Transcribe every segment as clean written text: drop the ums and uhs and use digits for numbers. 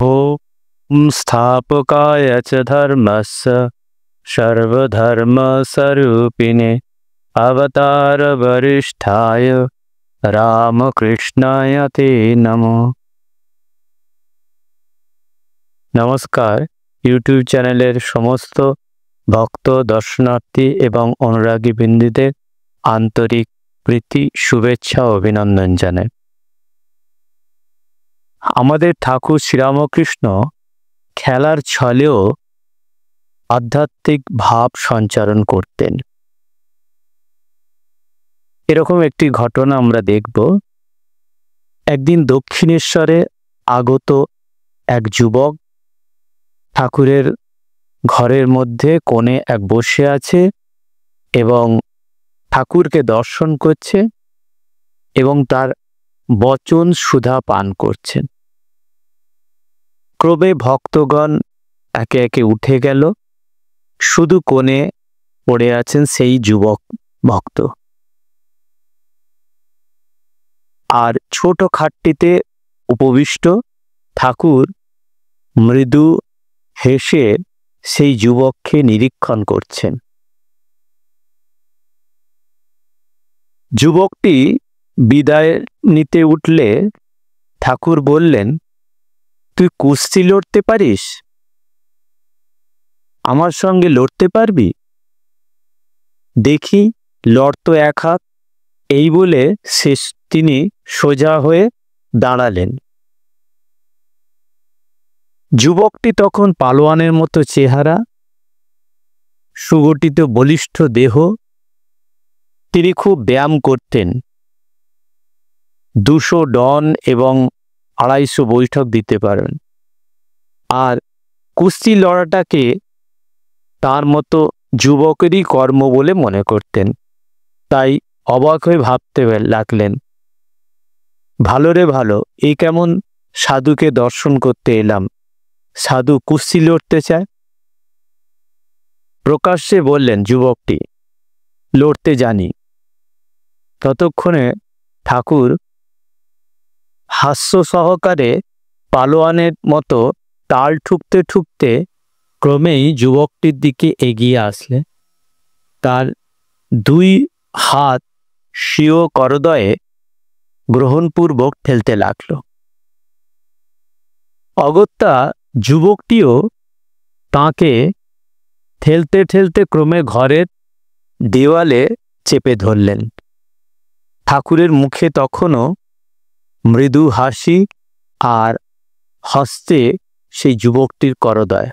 ॐ स्थापकाय च धर्मस्य सर्वधर्मस्वरूपिणे अवतारवरिष्ठाय रामकृष्णाय ते नमः। नमस्कार यूट्यूब चैनलेर समस्त भक्त दर्शनार्थी एवं अनुरागी बिंदुदेर आंतरिक प्रীতি शुभेच्छा ও अभिनंदन জানাই। আমাদের ঠাকুর শ্রীরামকৃষ্ণ খেলার ছলেও আধ্যাত্মিক ভাব সঞ্চারণ করতেন। এরকম একটি ঘটনা আমরা দেখব। একদিন দক্ষিণেশ্বরে আগত এক যুবক ঠাকুরের ঘরের মধ্যে কোণে এক বসে আছে এবং ঠাকুরকে দর্শন করছে এবং তার বচন সুধা পান করছেন। ক্রমে ভক্তগণ একে একে উঠে গেল, শুধু কোণে পড়ে আছেন সেই যুবক ভক্ত। আর ছোট খাটটিতে উপবিষ্ট ঠাকুর মৃদু হেসে সেই যুবককে নিরীক্ষণ করছেন। যুবকটি বিদায় নিতে উঠলে ঠাকুর বললেন, তুই কুস্তি লড়তে পারিস? আমার সঙ্গে লড়তে পারবি? দেখি লড়তো এক হাত। এই বলে তিনি সোজা হয়ে দাঁড়ালেন। যুবকটি তখন পালোয়ানের মতো চেহারা, সুগঠিত বলিষ্ঠ দেহ। তিনি খুব ব্যায়াম করতেন, 200 ডন এবং 250 বৈঠক দিতে পারেন। আর কুস্তি লড়াটাকে তার মতো যুবকেরই কর্ম বলে মনে করতেন। তাই অবাক হয়ে ভাবতে লাগলেন, ভালো রে ভালো, এই কেমন সাধুকে দর্শন করতে এলাম, সাধু কুস্তি লড়তে চায়। প্রকাশ্যে বললেন যুবকটি, লড়তে জানি। ততক্ষণে ঠাকুর হাস্য সহকারে পালোয়ানের মতো তাল ঠুকতে ঠুকতে ক্রমেই যুবকটির দিকে এগিয়ে আসলে তার 2 হাত স্বীয় করদয়ে গ্রহণপূর্বক ঠেলতে লাগল। অগত্যা যুবকটিও তাকে ঠেলতে ঠেলতে ক্রমে ঘরের দেওয়ালে চেপে ধরলেন। ঠাকুরের মুখে তখনও মৃদু হাসি আর হস্তে সেই যুবকটির করদয়।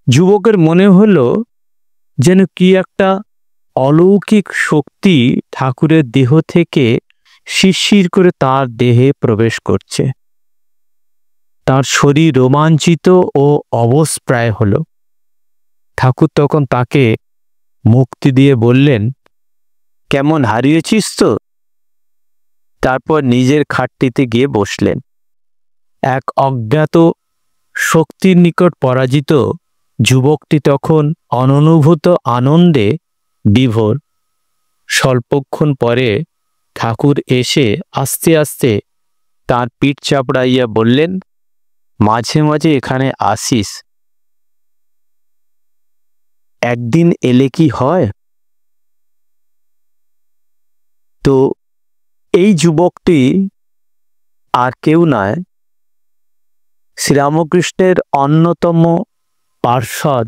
যুবকের মনে হলো যেন কি একটা অলৌকিক শক্তি ঠাকুরের দেহ থেকে শিরশির করে তার দেহে প্রবেশ করছে। তার শরীর রোমাঞ্চিত ও অবশ প্রায় হলো। ঠাকুর তখন তাকে মুক্তি দিয়ে বললেন, কেমন হারিয়েছিস তো? তারপর নিজের খাটটিতে গিয়ে বসলেন। এক অজ্ঞাত শক্তির নিকট পরাজিত যুবকটি তখন অননুভূত আনন্দে বিভোর। স্বল্পক্ষণ পরে ঠাকুর এসে আস্তে আস্তে তার পিঠ চাপড়াইয়া বললেন, মাঝে মাঝে এখানে আসিস, একদিন এলে কি হয়? তো এই যুবকটি আর কেউ নয়, শ্রীরামকৃষ্ণের অন্যতম পার্ষদ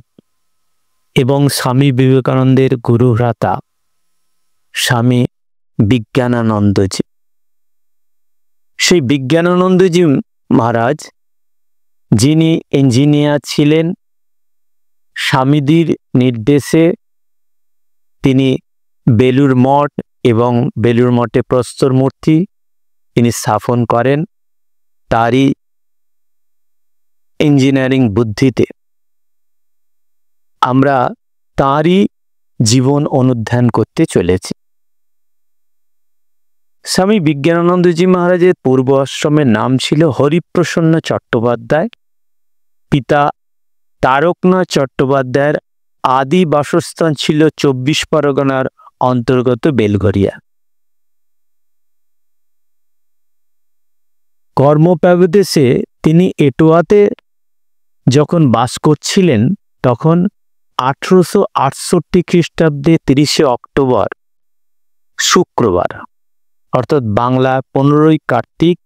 এবং স্বামী বিবেকানন্দের গুরুভ্রাতা স্বামী বিজ্ঞানানন্দজি। সেই বিজ্ঞানানন্দজি মহারাজ, যিনি ইঞ্জিনিয়ার ছিলেন, স্বামীজির নির্দেশে তিনি বেলুর মঠ এবং বেলুর মঠে প্রস্তর মূর্তি তিনি স্থাপন করেন তারই ইঞ্জিনিয়ারিং বুদ্ধিতে। আমরা তারই জীবন অনুধ্যান করতে চলেছি। স্বামী বিজ্ঞানানন্দজি মহারাজের পূর্ব আশ্রমের নাম ছিল হরিপ্রসন্ন চট্টোপাধ্যায়। পিতা তারকনাথ চট্টোপাধ্যায়ের আদি বাসস্থান ছিল 24 পরগনার অন্তর্গত বেলঘরিয়া। কর্মপ্রদেশে তিনি এটোয়াতে যখন বাস করছিলেন তখন 1868 খ্রিস্টাব্দে 30 অক্টোবর শুক্রবার অর্থাৎ বাংলা 15ই কার্তিক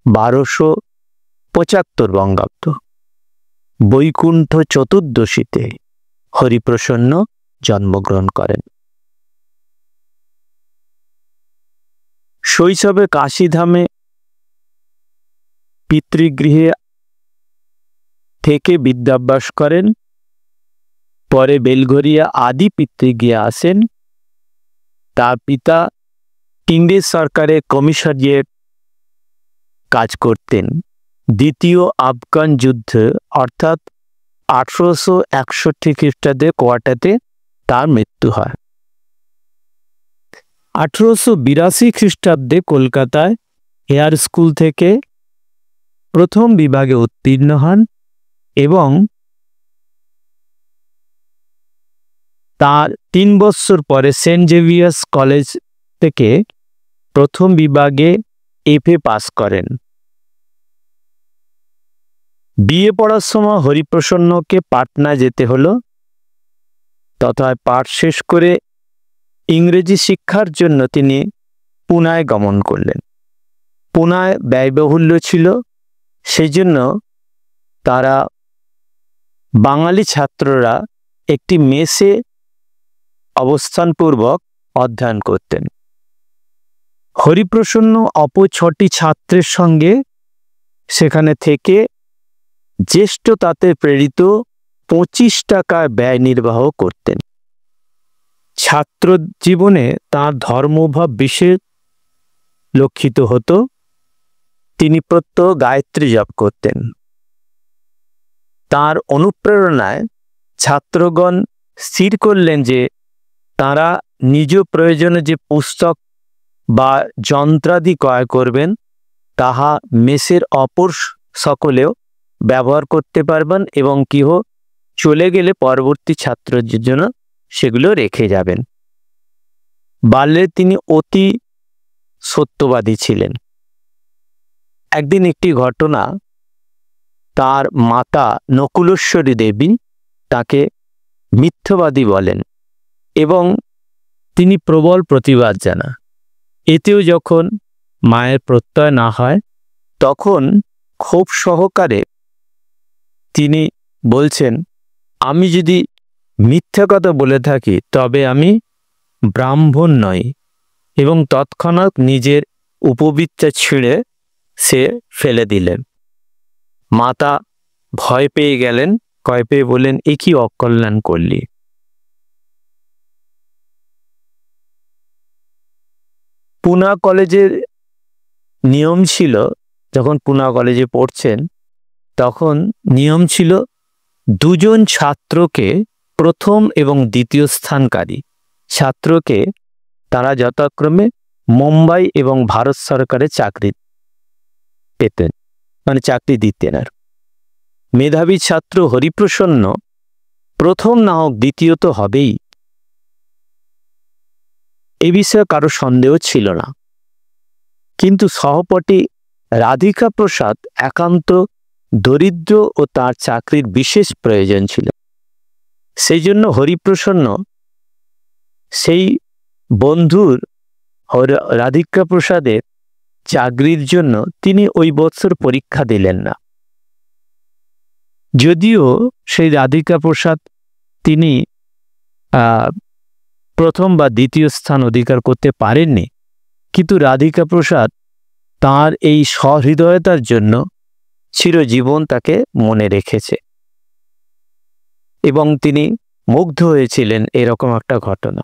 1275 বঙ্গাব্দ বৈকুণ্ঠ চতুর্দশীতে হরিপ্রসন্ন জন্মগ্রহণ করেন। শৈশবে কাশীধামে পিতৃগৃহে থেকে বিদ্যাভ্যাস করেন। পরে বেলঘরিয়া আদি পিতৃগৃহে আসেন। তার পিতা ইংরেজ সরকারের কমিশনারিয়েট কাজ করতেন। দ্বিতীয় আফগান যুদ্ধ অর্থাৎ 1861 খ্রিস্টাব্দে কোয়াটাতে তার মৃত্যু হয়। 1882 খ্রিস্টাব্দে কলকাতায় হেয়ার স্কুল থেকে প্রথম বিভাগে উত্তীর্ণ হন এবং তার 3 বছর পরে সেন্ট জেভিয়ার্স কলেজ থেকে প্রথম বিভাগে এফএ পাস করেন। বিএ পড়ার সময় হরিপ্রসন্নকে পাটনা যেতে হলো, তথা পাঠ শেষ করে ইংরেজি শিক্ষার জন্য তিনি পুনায় গমন করলেন। পুনায় ব্যয়বহুল্য ছিল, সেই জন্য তারা বাঙালি ছাত্ররা একটি মেসে অবস্থানপূর্বক অধ্যয়ন করতেন। হরিপ্রসন্ন অপর 6টি ছাত্রের সঙ্গে সেখানে থেকে জ্যেষ্ঠ তাতে প্রেরিত 25 টাকা ব্যয় নির্বাহ করতেন। ছাত্র জীবনে তাঁর ধর্মভাব বিশেষ লক্ষিত হতো। তিনি প্রত্যহ গায়ত্রী জপ করতেন। তার অনুপ্রেরণায় ছাত্রগণ স্থির করলেন যে তারা নিজ প্রয়োজনে যে পুস্তক বা যন্ত্রাদি ক্রয় করবেন তাহা মেসের অপর সকলেও ব্যবহার করতে পারবেন এবং কেহ চলে গেলে পরবর্তী ছাত্রদের জন্য সেগুলো রেখে যাবেন। বাল্যে তিনি অতি সত্যবাদী ছিলেন। একদিন একটি ঘটনা, তার মাতা নকুলেশ্বরী দেবী তাকে মিথ্যাবাদী বলেন এবং তিনি প্রবল প্রতিবাদ জানান। এতেও যখন মায়ের প্রত্যয় না হয় তখন ক্ষোভ সহকারে তিনি বলছেন, আমি যদি মিথ্যা কথা বলে থাকি তবে আমি ব্রাহ্মণ নই, এবং তৎক্ষণাৎ নিজের উপবীতটা ছিঁড়ে সে ফেলে দিলেন। মাতা ভয় পেয়ে গেলেন, ভয় পেয়ে বললেন, এ কি অকল্যাণ করলি? পুনা কলেজের নিয়ম ছিল, যখন পুনা কলেজে পড়ছেন তখন নিয়ম ছিল 2 জন ছাত্রকে, প্রথম এবং দ্বিতীয় স্থানকারী ছাত্রকে তারা যথাক্রমে মুম্বাই এবং ভারত সরকারের চাকরি পেতেন, মানে চাকরি দিতেন। আর মেধাবী ছাত্র হরিপ্রসন্ন প্রথম না হোক দ্বিতীয় তো হবেই, এ বিষয়ে কারো সন্দেহ ছিল না। কিন্তু সহপাঠী রাধিকা প্রসাদ একান্ত দরিদ্র ও তার চাকরির বিশেষ প্রয়োজন ছিল। সেই জন্য হরিপ্রসন্ন সেই বন্ধুর রাধিকা প্রসাদের চাকরির জন্য তিনি ওই বছর পরীক্ষা দিলেন না। যদিও সেই রাধিকা প্রসাদ তিনি প্রথম বা দ্বিতীয় স্থান অধিকার করতে পারেননি, কিন্তু রাধিকা প্রসাদ তাঁর এই সহৃদয়তার জন্য চিরজীবন তাকে মনে রেখেছে এবং তিনি মুগ্ধ হয়েছিলেন এরকম একটা ঘটনা।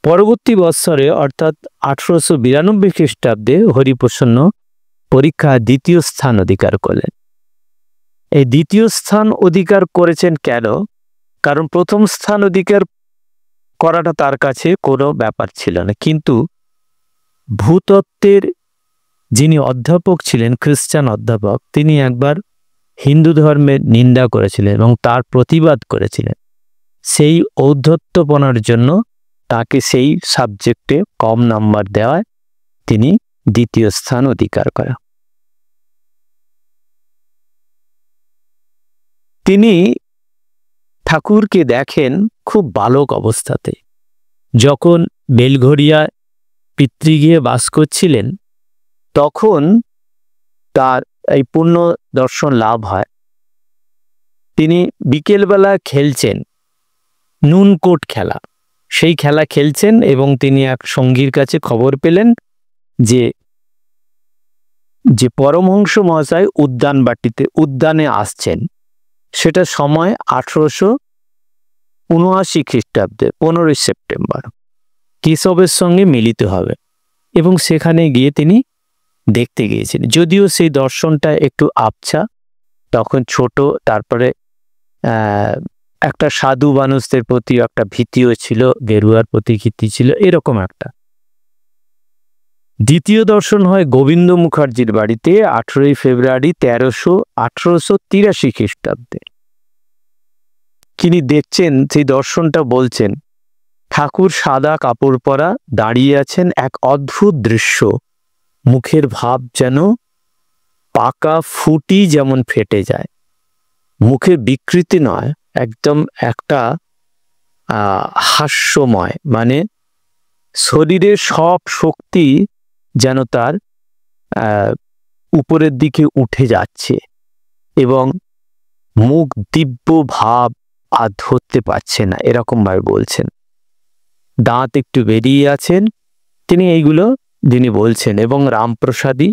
পরবর্তী বৎসরে অর্থাৎ 1892 খ্রিস্টাব্দে হরিপ্রসন্ন পরীক্ষায় দ্বিতীয় স্থান অধিকার করলেন। এই দ্বিতীয় স্থান অধিকার করেছেন কেন? কারণ প্রথম স্থান অধিকার করাটা তার কাছে কোনো ব্যাপার ছিল না, কিন্তু ভূতত্ত্বের যিনি অধ্যাপক ছিলেন, খ্রিস্টান অধ্যাপক, তিনি একবার হিন্দু ধর্মের নিন্দা করেছিলেন এবং তার প্রতিবাদ করেছিলেন। সেই ঔদ্ধত্যপনার জন্য তাকে সেই সাবজেক্টে কম নাম্বার দেওয়ায় তিনি দ্বিতীয় স্থান অধিকার করা। তিনি ঠাকুরকে দেখেন খুব বালক অবস্থাতে। যখন বেলঘরিয়া পিতৃগৃহে বাস করছিলেন তখন তার এই পূর্ণ দর্শন লাভ হয়। তিনি বিকেলবেলা খেলছেন নুনকোট খেলা, সেই খেলা খেলছেন এবং তিনি এক সঙ্গীর কাছে খবর পেলেন যে পরমহংস মহাশয় উদ্যানে আসছেন। সেটা সময় 1879 খ্রিস্টাব্দে 15 সেপ্টেম্বর কেশবের সঙ্গে মিলিত হবে এবং সেখানে গিয়ে তিনি দেখতে গিয়েছেন। যদিও সেই দর্শনটা একটু আবছা, তখন ছোট, তারপরে একটা সাধু মানুষদের প্রতি একটা ভীতিও ছিল, গেরুয়ার প্রতি ভীতি ছিল, এরকম একটা। দ্বিতীয় দর্শন হয় গোবিন্দ মুখার্জির বাড়িতে 18 ফেব্রুয়ারি 1883 খ্রিস্টাব্দে। তিনি দেখছেন সেই দর্শনটা, বলছেন ঠাকুর সাদা কাপড় পরা দাঁড়িয়ে আছেন, এক অদ্ভুত দৃশ্য, মুখের ভাব যেন পাকা ফুটি যেমন ফেটে যায়, মুখে বিকৃতি নয়, একদম একটা হাস্যময়, মানে শরীরের সব শক্তি যেন তার উপরের দিকে উঠে যাচ্ছে এবং মুখ দিব্য ভাব আর ধরতে পারছে না, এরকম ভাবে বলছেন। দাঁত একটু বেরিয়ে আছেন, এইগুলো তিনি বলছেন। এবং রামপ্রসাদী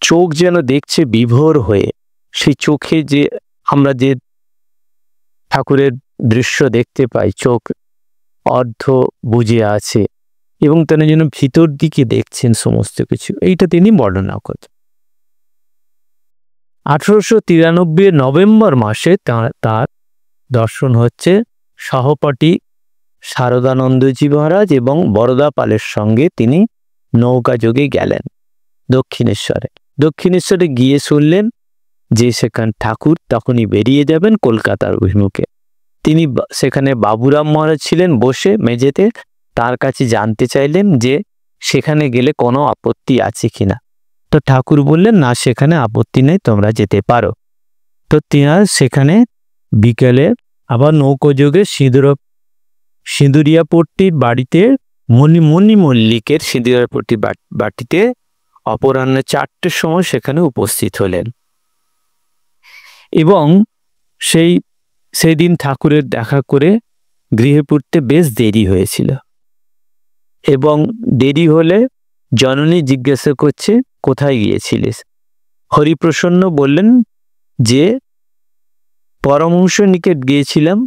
চোখ যেন দেখছে বিভোর হয়ে, সেই চোখে যে আমরা যে ঠাকুরের দৃশ্য দেখতে পাই, চোখ অর্ধ বুজে আছে এবং তিনি যেন ভিতর দিকে দেখছেন সমস্ত কিছু, এইটা তিনি বর্ণনা করেন। 1893 নভেম্বর মাসে তার দর্শন হচ্ছে সহপাঠী শারদানন্দজি মহারাজ এবং বরদা পালের সঙ্গে তিনি নৌকা যোগে গেলেন দক্ষিণেশ্বরে গিয়ে শুনলেন যে সেখানে ঠাকুর তখনই বেরিয়ে যাবেন কলকাতার অভিমুখে। তিনি সেখানে বাবুরাম মহারাজ ছিলেন বসে মেঝেতে, তার কাছে জানতে চাইলেন যে সেখানে গেলে কোনো আপত্তি আছে কিনা। তো ঠাকুর বললেন, না, সেখানে আপত্তি নেই, তোমরা যেতে পারো। তো তিনার সেখানে বিকেলে আবার নৌকোযোগে সিঁদুরিয়াপট্টির বাড়িতে মণি মল্লিকের সিঁদুরিয়াপট্টির বাটিতে অপরাহ্ন 4টের সময় সেখানে উপস্থিত হলেন এবং সেই দিন ঠাকুরের দেখা করে গৃহে ফিরতে বেশ দেরি হয়েছিল এবং দেরি হলে জননী জিজ্ঞাসা করছে, কোথায় গিয়েছিলিস? হরিপ্রসন্ন বললেন যে পরমহংস নিকট গিয়েছিলাম।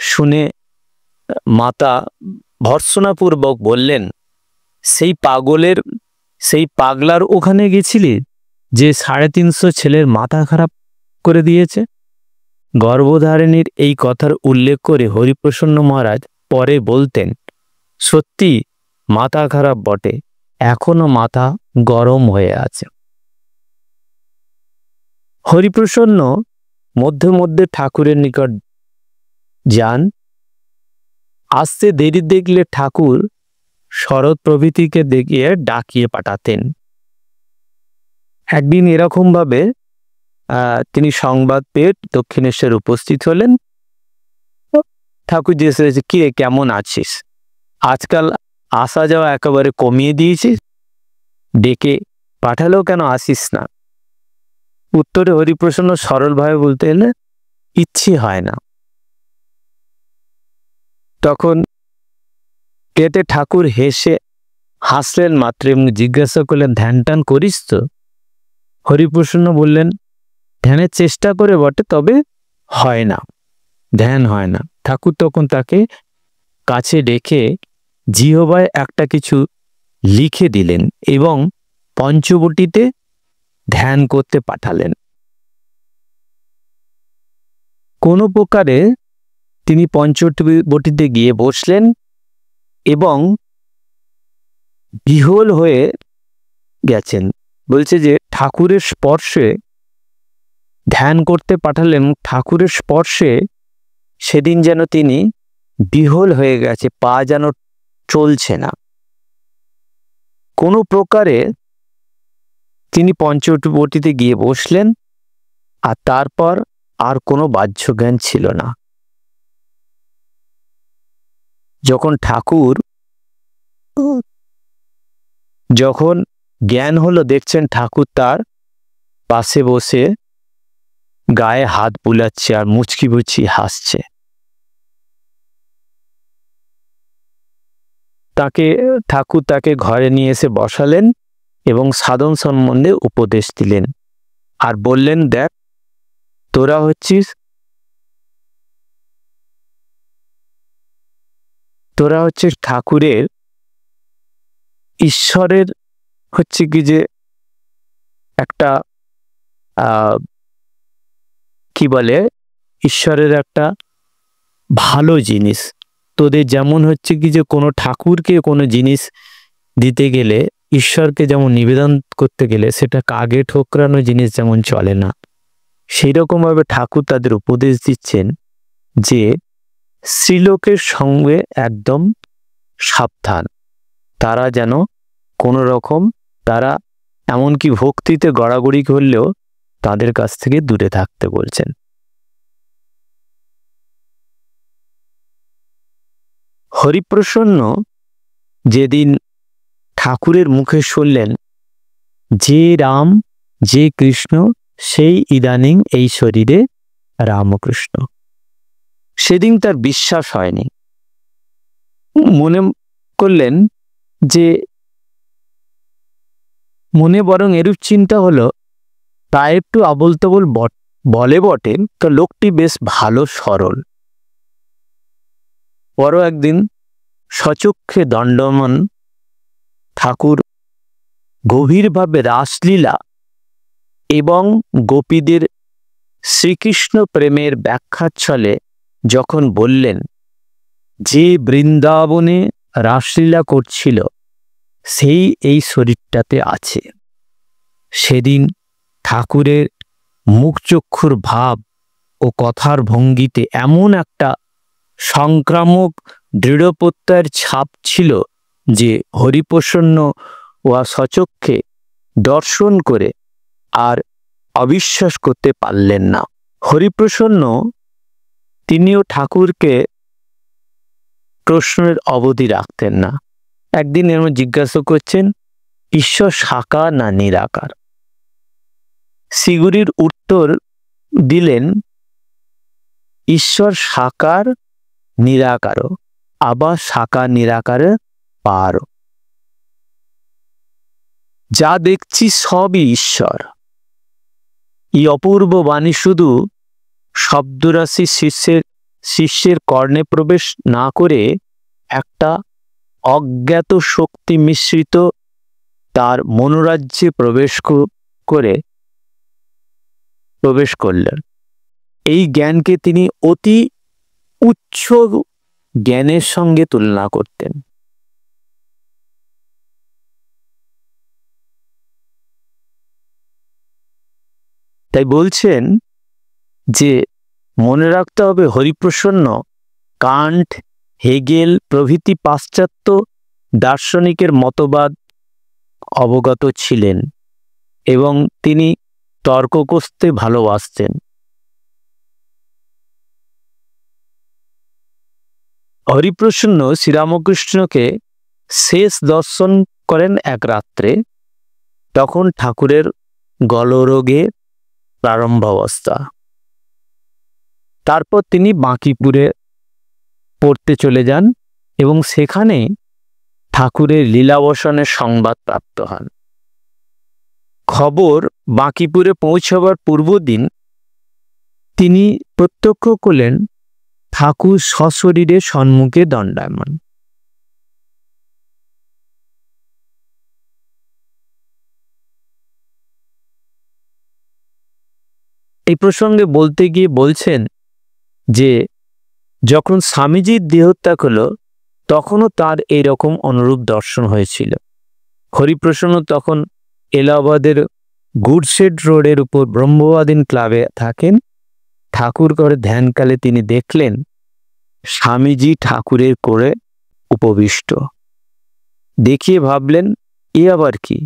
শুনে মাতা ভর্ৎসনাপূর্বক বললেন, সেই পাগলার ওখানে গেছিলি যে 350 ছেলের মাথা খারাপ করে দিয়েছে? গর্ভধারিণীর এই কথার উল্লেখ করে হরিপ্রসন্ন মহারাজ পরে বলতেন, সত্যি মাথা খারাপ বটে, এখনো মাথা গরম হয়ে আছে। হরিপ্রসন্ন মধ্যে মধ্যে ঠাকুরের নিকট যান। আসতে দেরি দেখলে ঠাকুর শরৎ প্রভৃতিকে দেখিয়ে ডাকিয়ে পাঠাতেন। একদিন এরকম ভাবে তিনি সংবাদ পেয়ে দক্ষিণেশ্বর উপস্থিত হলেন। ঠাকুর জিজ্ঞেস করেছে, কিরে কেমন আছিস? আজকাল আসা যাওয়া একেবারে কমিয়ে দিয়েছিস, ডেকে পাঠালেও কেন আসিস না? উত্তরে হরিপ্রসন্ন সরলভাবে বলতে এলে, ইচ্ছে হয় না। তখন এতে ঠাকুর হাসলেন মাত্র এবং জিজ্ঞাসা করলেন, ধ্যান টান করিস তো? হরিপ্রসন্ন বললেন, ধ্যানের চেষ্টা করে বটে, তবে হয় না, ধ্যান হয় না। ঠাকুর তখন তাকে কাছে ডেকে জিহ্বায় একটা কিছু লিখে দিলেন এবং পঞ্চবটিতে ধ্যান করতে পাঠালেন। কোনো প্রকারে তিনি পঞ্চবটিতে গিয়ে বসলেন এবং বিহ্বল হয়ে গেছেন। বলছে যে ঠাকুরের স্পর্শে ধ্যান করতে পাঠালেন, ঠাকুরের স্পর্শে সেদিন যেন তিনি বিহ্বল হয়ে গেছে, পা যেন চলছে না। কোনো প্রকারে তিনি পঞ্চবটিতে গিয়ে বসলেন, আর তারপর আর কোনো বাহ্য জ্ঞান ছিল না। যখন জ্ঞান হলো, দেখছেন ঠাকুর তার পাশে বসে গায়ে হাত বুলাচ্ছে আর মুচকি মুচকি হাসছে। ঠাকুর তাকে ঘরে নিয়ে এসে বসালেন এবং সাধন সম্বন্ধে উপদেশ দিলেন আর বললেন, দেখ, তোরা হচ্ছিস ঠাকুরের, ঈশ্বরের হচ্ছে কি যে একটা কি বলে, ঈশ্বরের একটা ভালো জিনিস। তোদের যেমন হচ্ছে কি যে কোনো ঠাকুরকে কোনো জিনিস দিতে গেলে, ঈশ্বরকে যেমন নিবেদন করতে গেলে সেটা কাগে ঠোকরানো জিনিস যেমন চলে না, সেই রকমভাবে ঠাকুর তাদের উপদেশ দিচ্ছেন যে স্ত্রীলোকের সঙ্গে একদম সাবধান, তারা যেন কোনো রকম, তারা এমনকি ভক্তিতে গড়াগড়ি করলেও তাদের কাছ থেকে দূরে থাকতে বলছেন। হরিপ্রসন্ন যেদিন ঠাকুরের মুখে শুনলেন যে রাম, যে কৃষ্ণ, সেই ইদানিং এই শরীরে রামকৃষ্ণ, সেদিন তার বিশ্বাস হয়নি। মনে করলেন যে, মনে বরং এরূপ চিন্তা হলো, তা একটু আবোল তাবোল বলে বটে, তো লোকটি বেশ ভালো সরল। বড় একদিন সচক্ষে দণ্ডমান ঠাকুর গভীরভাবে রাসলীলা এবং গোপীদের শ্রীকৃষ্ণ প্রেমের ব্যাখ্যার ছলে যখন বললেন, যে বৃন্দাবনে রাসলীলা করছিল সেই এই শরীরটাতে আছে, সেদিন ঠাকুরের মুখচক্ষুর ভাব ও কথার ভঙ্গিতে এমন একটা সংক্রামক দৃঢ়প্রত্যয়ের ছাপ ছিল যে হরিপ্রসন্ন ওয়া সচক্ষে দর্শন করে আর অবিশ্বাস করতে পারলেন না। হরিপ্রসন্ন তিনিও ঠাকুরকে প্রশ্নের অবধি রাখতেন না। একদিন এমন জিজ্ঞাসা করছেন, ঈশ্বর সাকার না নিরাকার? শ্রীগুরুর উত্তর দিলেন, ঈশ্বর সাকার নিরাকারও, আবার সাকার নিরাকারে পারও। যা দেখছি সবই ঈশ্বর। এই অপূর্ব বাণী শুধু শব্দরাশি শিষ্যের কর্ণে প্রবেশ না করে একটা অজ্ঞাত শক্তি মিশ্রিত তার মনোরাজ্যে প্রবেশ করলেন। এই জ্ঞানকে তিনি অতি উচ্চ জ্ঞানের সঙ্গে তুলনা করতেন। তাই বলছেন যে মনে রাখতে হবে, হরিপ্রসন্ন কান্ট, হেগেল প্রভৃতি পাশ্চাত্য দার্শনিকের মতবাদ অবগত ছিলেন এবং তিনি তর্ক করতে ভালোবাসতেন। হরিপ্রসন্ন শ্রীরামকৃষ্ণকে শেষ দর্শন করেন এক রাত্রে। তখন ঠাকুরের গলরোগে প্রারম্ভ অবস্থা। তারপর তিনি বাঁকিপুরে পড়তে চলে যান এবং সেখানে ঠাকুরের লীলাবসানের সংবাদ প্রাপ্ত হন। খবর বাঁকিপুরে পৌঁছাবার পূর্বদিন তিনি প্রত্যক্ষ করলেন ঠাকুর সশরীরে সম্মুখে দণ্ডায়মান। এই প্রসঙ্গে বলতে গিয়ে বলছেন যে যখন স্বামীজির দেহত্যাগ হলো তখনও তার এইরকম অনুরূপ দর্শন হয়েছিল। হরিপ্রসন্ন তখন এলাহাবাদের গুডশেড রোডের উপর ব্রহ্মবাদীন ক্লাবে থাকেন। ঠাকুর করে ধ্যানকালে তিনি দেখলেন স্বামীজি ঠাকুরের কোলে উপবিষ্ট। দেখিয়ে ভাবলেন এ আবার কি?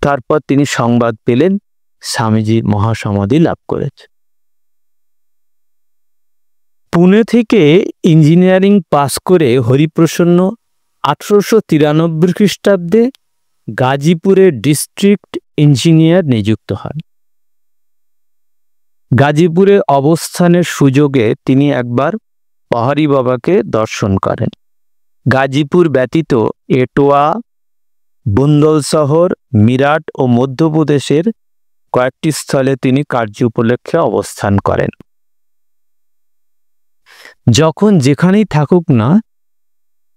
তারপর তিনি সংবাদ পেলেন স্বামীজির মহাসমাধি লাভ করেছে। পুনে থেকে ইঞ্জিনিয়ারিং পাস করে হরিপ্রসন্ন 1893 খ্রিস্টাব্দে গাজীপুরের ডিস্ট্রিক্ট ইঞ্জিনিয়ার নিযুক্ত হন। গাজীপুরে অবস্থানের সুযোগে তিনি একবার পাহাড়ি বাবাকে দর্শন করেন। গাজীপুর ব্যতীত এটোয়া, বুন্দল শহর, মিরাট ও মধ্যপ্রদেশের কয়েকটি স্থলে তিনি কার্য উপলক্ষে অবস্থান করেন। যখন যেখানেই থাকুক না,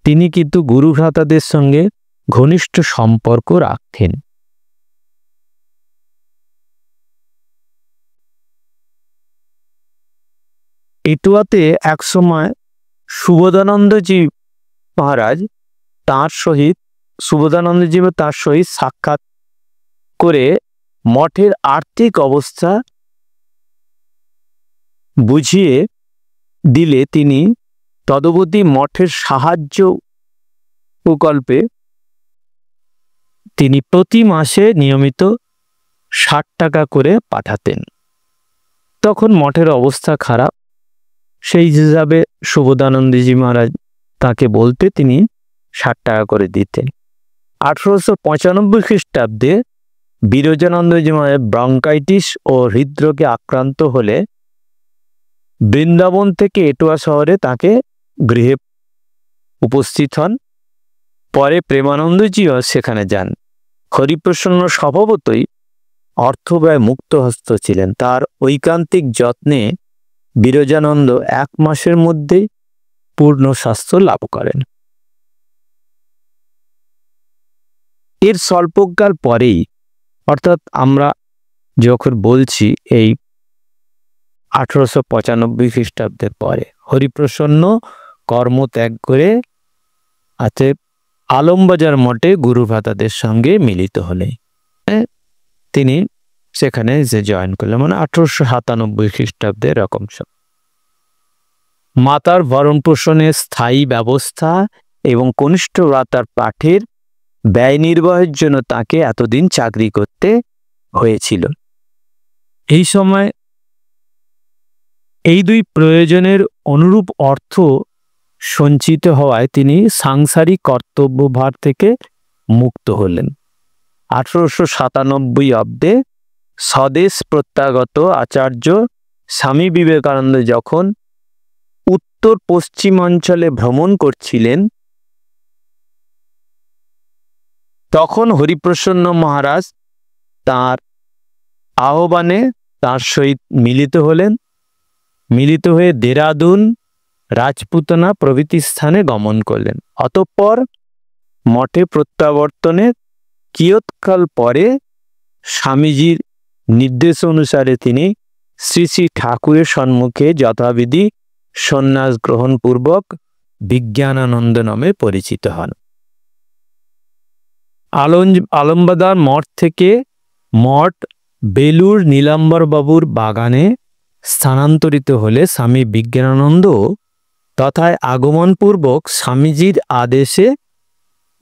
তিনি কিন্তু গুরু ভ্রাতাদের সঙ্গে ঘনিষ্ঠ সম্পর্ক রাখতেন। এটোয়াতে একসময় সুবোধানন্দজি মহারাজ তাঁর সহিত সাক্ষাৎ করে মঠের আর্থিক অবস্থা বুঝিয়ে দিলে তিনি তদবধি মঠের সাহায্য প্রকল্পে তিনি প্রতি মাসে নিয়মিত 60 টাকা করে পাঠাতেন। তখন মঠের অবস্থা খারাপ, সেই হিসাবে সুবোধানন্দজি মহারাজ তাকে বলতে তিনি 60 টাকা করে দিতেন। 1895 খ্রিস্টাব্দে বিরজানন্দজি মহারাজ ব্রঙ্কাইটিস ও হৃদরোগে আক্রান্ত হলে বৃন্দাবন থেকে এটোয়া শহরে তাকে গৃহে উপস্থিত হন। পরে প্রেমানন্দজিও সেখানে যান। হরিপ্রসন্ন স্বভাবতই অর্থব্যয় মুক্তহস্ত ছিলেন। তার ঐকান্তিক যত্নে বিরজানন্দ 1 মাসের মধ্যেই পূর্ণ স্বাস্থ্য লাভ করেন। এর স্বল্পকাল পরেই, অর্থাৎ আমরা যখন বলছি এই 1895 খ্রিস্টাব্দের পরে, হরিপ্রসন্ন কর্মত্যাগ করে আলমবাজার মঠে গুরু ভ্রাতাদের সঙ্গে মিলিত হলে তিনি সেখানে যে জয়েন করলেন, মানে 1897 খ্রিস্টাব্দে এরকম সব। মাতার ভরণ পোষণের স্থায়ী ব্যবস্থা এবং কনিষ্ঠ ভ্রাতার পাঠের ব্যয় নির্বাহের জন্য তাকে এতদিন চাকরি করতে হয়েছিল। এই সময় এই দুই প্রয়োজনের অনুরূপ অর্থ সঞ্চিত হওয়ায় তিনি সাংসারিক কর্তব্যভার থেকে মুক্ত হলেন। 1897 অব্দে স্বদেশ প্রত্যাগত আচার্য স্বামী বিবেকানন্দ যখন উত্তর পশ্চিমাঞ্চলে ভ্রমণ করছিলেন, তখন হরিপ্রসন্ন মহারাজ তাঁর আহ্বানে তাঁর সহিত মিলিত হলেন। মিলিত হয়ে দেরাদুন, রাজপুতানা প্রভৃতি স্থানে গমন করলেন। অতঃপর মঠে প্রত্যাবর্তনের কিয়ৎকাল পরে স্বামীজির নির্দেশ অনুসারে তিনি শ্রী শ্রী ঠাকুরের সম্মুখে যথাবিধি সন্ন্যাস গ্রহণ পূর্বক বিজ্ঞানানন্দ নামে পরিচিত হন। আলমবাজার মঠ থেকে মঠ বেলুর নীলাম্বর বাবুর বাগানে স্থানান্তরিত হলে স্বামী বিজ্ঞানানন্দ তথায় আগমনপূর্বক স্বামীজির আদেশে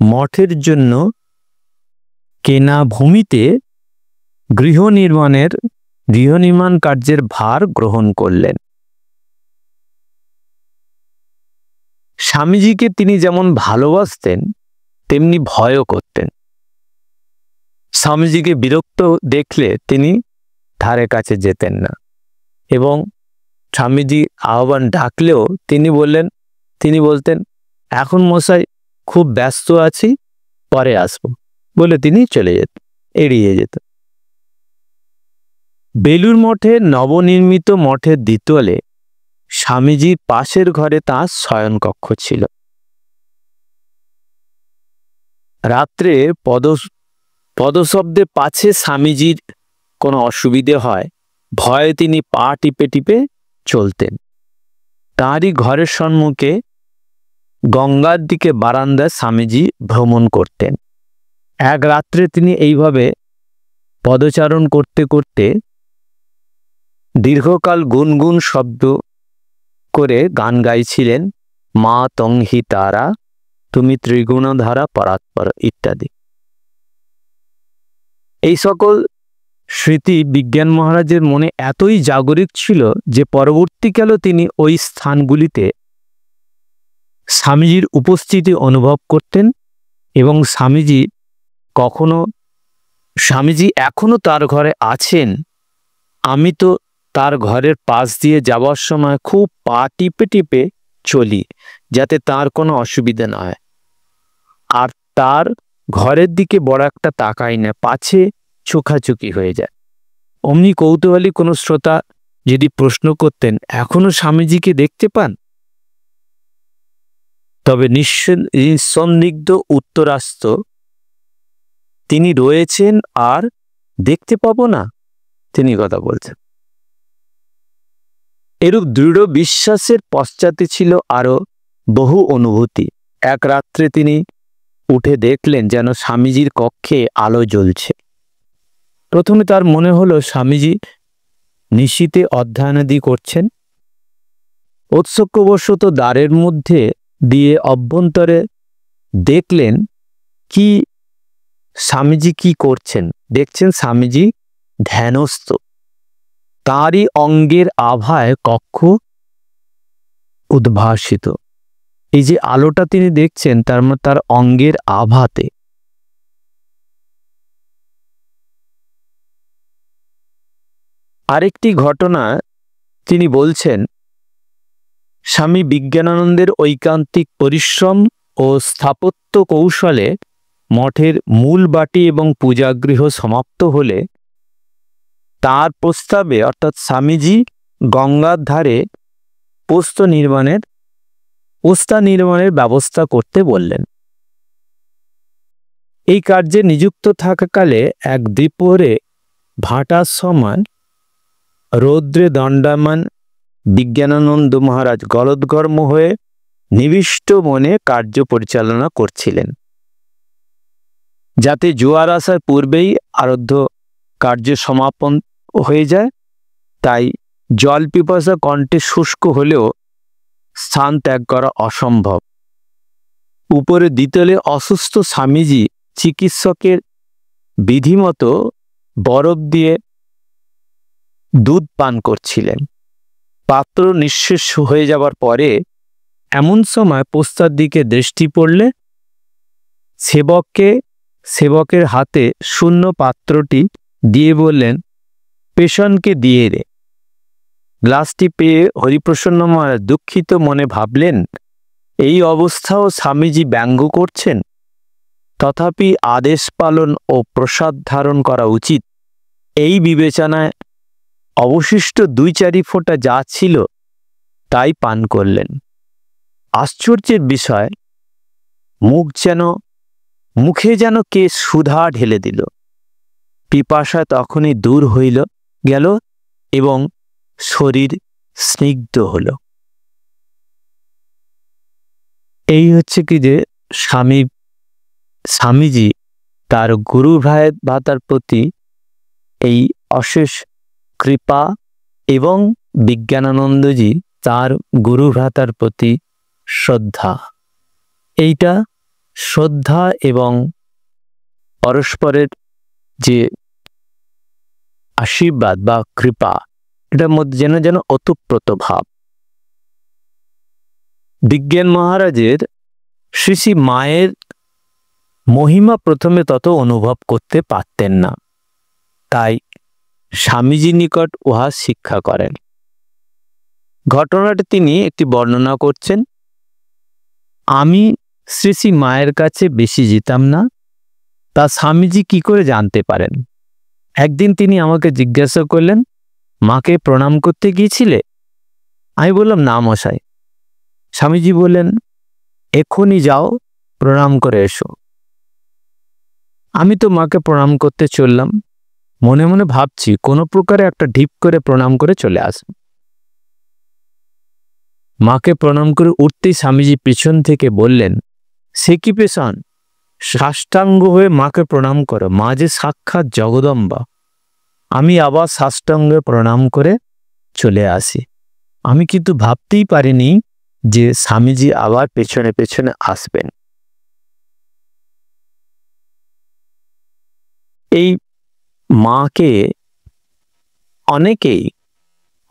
মঠের জন্য কেনা ভূমিতে গৃহ নির্মাণ কার্যের ভার গ্রহণ করলেন। স্বামীজিকে তিনি যেমন ভালোবাসতেন তেমনি ভয়ও করতেন। স্বামীজিকে বিরক্ত দেখলে তিনি ধারে কাছে যেতেন না, এবং স্বামীজি আহ্বান ডাকলেও তিনি বলতেন এখন মশাই খুব ব্যস্ত আছি, পরে আসব বলে তিনি চলে যেতেন, এড়িয়ে যেত। বেলুর মঠে নবনির্মিত মঠের দ্বিতলে স্বামীজির পাশের ঘরে তাঁর শয়নকক্ষ ছিল। রাত্রে পদশব্দে পাছে স্বামীজির কোনো অসুবিধে হয় ভয়ে তিনি পা টিপে টিপে চলতেন। তাঁরই ঘরের সম্মুখে গঙ্গার দিকে বারান্দায় স্বামীজি ভ্রমণ করতেন। এক রাত্রে তিনি এইভাবে পদচারণ করতে করতে দীর্ঘকাল গুনগুন শব্দ করে গান গাইছিলেন, মা তং হি তারা, তুমি ত্রিগুণধারা পরাৎপর ইত্যাদি। এই সকল স্মৃতি বিজ্ঞান মহারাজের মনে এতই জাগরিক ছিল যে পরবর্তীকালেও তিনি ওই স্থানগুলিতে স্বামীজির উপস্থিতি অনুভব করতেন এবং স্বামীজি এখনো তার ঘরে আছেন। আমি তো তার ঘরের পাশ দিয়ে যাওয়ার সময় খুব পা টিপে টিপে চলি যাতে তার কোনো অসুবিধা না হয়, আর তার ঘরের দিকে বড় একটা তাকাই না, পাছে চোখাচোখি হয়ে যায়। অমনি কৌতূহলী কোনো শ্রোতা যদি প্রশ্ন করতেন, এখনো স্বামীজিকে দেখতে পান? তবে নিঃসন্দিগ্ধ উত্তর আসত, তিনি রয়েছেন আর দেখতে পাবো না, তিনি কথা বলছেন। এরূপ দৃঢ় বিশ্বাসের পশ্চাতে ছিল আরো বহু অনুভূতি। এক রাত্রে তিনি উঠে দেখলেন যেন স্বামীজির কক্ষে আলো জ্বলছে। প্রথমে তার মনে হলো স্বামীজি নিশীথে অধ্যয়নাদি করছেন। ঔৎসুক্যবশত দ্বারের মধ্যে দিয়ে অভ্যন্তরে দেখলেন কি স্বামীজি কি করছেন। দেখছেন স্বামীজি ধ্যানস্থ, তাঁরই অঙ্গের আভায় কক্ষ উদ্ভাসিত। এই যে আলোটা তিনি দেখছেন তার অঙ্গের আভাতে। আরেকটি ঘটনা তিনি বলছেন, স্বামী বিজ্ঞানানন্দের ঐকান্তিক পরিশ্রম ও স্থাপত্য কৌশলে মঠের মূল বাটি এবং পূজাগৃহ সমাপ্ত হলে তার প্রস্তাবে অর্থাৎ স্বামীজি গঙ্গার ধারে পোস্তা নির্মাণের ব্যবস্থা করতে বললেন। এই কার্যে নিযুক্ত থাকাকালে এক দ্বিপ্রহরে ভাটার সময় রৌদ্রে দণ্ডায়মান বিজ্ঞানানন্দ মহারাজ গলদঘর্ম হয়ে নিবিষ্ট মনে কার্য পরিচালনা করছিলেন। যাতে জোয়ার আসার পূর্বেই আরাধ্য কার্য সমাপন হয়ে যায়, তাই জল পিপাসা কণ্ঠে শুষ্ক হলেও স্থান ত্যাগ করা অসম্ভব। উপরে দ্বিতলে অসুস্থ স্বামীজি চিকিৎসকের বিধিমতো বরফ দিয়ে দুধ পান করছিলেন। পাত্র নিঃশেষ হয়ে যাবার পরে এমন সময় পোস্তার দিকে দৃষ্টি পড়লে সেবকের হাতে শূন্য পাত্রটি দিয়ে বললেন, পেশনকে দিয়ে দে। গ্লাসটি পেয়ে হরিপ্রসন্ন মহারাজ দুঃখিত মনে ভাবলেন, এই অবস্থাও স্বামীজি ব্যঙ্গ করছেন, তথাপি আদেশ পালন ও প্রসাদ ধারণ করা উচিত। এই বিবেচনায় অবশিষ্ট 2-4 ফোঁটা যা ছিল তাই পান করলেন। আশ্চর্যের বিষয়, মুখে যেন কে সুধা ঢেলে দিল। পিপাসা তখনই দূর গেল এবং শরীর স্নিগ্ধ হল। এই হচ্ছে কি যে স্বামীজি তার গুরু ভ্রাতার প্রতি এই অশেষ কৃপা এবং বিজ্ঞানানন্দজি তার গুরু ভ্রাতার প্রতি শ্রদ্ধা, এইটা শ্রদ্ধা এবং পরস্পরের যে আশীর্বাদ বা কৃপা, এটার মধ্যে যেন ওতপ্রোত ভাব। বিজ্ঞান মহারাজের শ্রী মায়ের মহিমা প্রথমে তত অনুভব করতে পারতেন না, তাই স্বামীজির নিকট উহা শিক্ষা করেন। ঘটনাটি তিনি একটি বর্ণনা করছেন। আমি শ্রী মায়ের কাছে বেশি যেতাম না, তা স্বামীজি কি করে জানতে পারেন? একদিন তিনি আমাকে জিজ্ঞাসা করলেন, মাকে প্রণাম করতে গিয়েছিলে? আমি বললাম, না মশাই। স্বামীজি বললেন, এক্ষুনি যাও, প্রণাম করে এসো। আমি তো মাকে প্রণাম করতে চললাম, মনে মনে ভাবছি কোনো প্রকারে একটা ঢিপ করে প্রণাম করে চলে আসব। মাকে প্রণাম করে উঠতেই স্বামীজি পিছন থেকে বললেন, সে কি পেশন, সাষ্টাঙ্গ হয়ে মাকে প্রণাম করো, মা যে সাক্ষাৎ জগদম্বা। আমি আবার সাষ্টাঙ্গে প্রণাম করে চলে আসি। আমি কিন্তু ভাবতেই পারিনি যে স্বামীজি আবার পেছনে পেছনে আসবেন। এই মাকে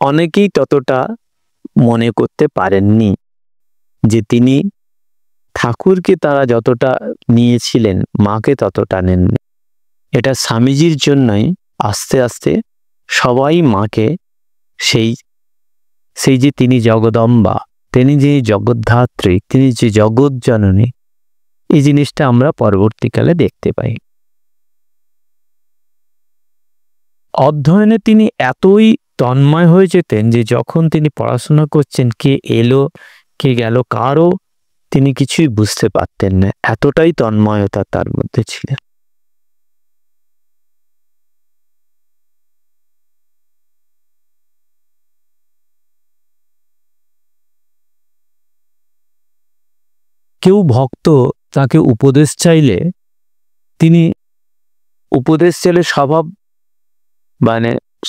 অনেকেই ততটা মনে করতে পারেননি যে তিনি ঠাকুরকে তারা যতটা নিয়েছিলেন মাকে ততটা নেননি। এটা স্বামীজির জন্যই আস্তে আস্তে সবাই মাকে সেই যে তিনি জগদম্বা, তিনি যে জগদ্ধাত্রী, তিনি যে জগৎ জননী, এই জিনিসটা আমরা পরবর্তীকালে দেখতে পাই। অধ্যয়নে তিনি এতই তন্ময় হয়ে যেতেন যে যখন তিনি পড়াশোনা করছেন কে এলো কে গেল কারও তিনি কিছুই বুঝতে পারতেন না, এতটাই তন্ময়তা তার মধ্যে ছিল। কেউ ভক্ত তাকে উপদেশ চাইলে স্বভাব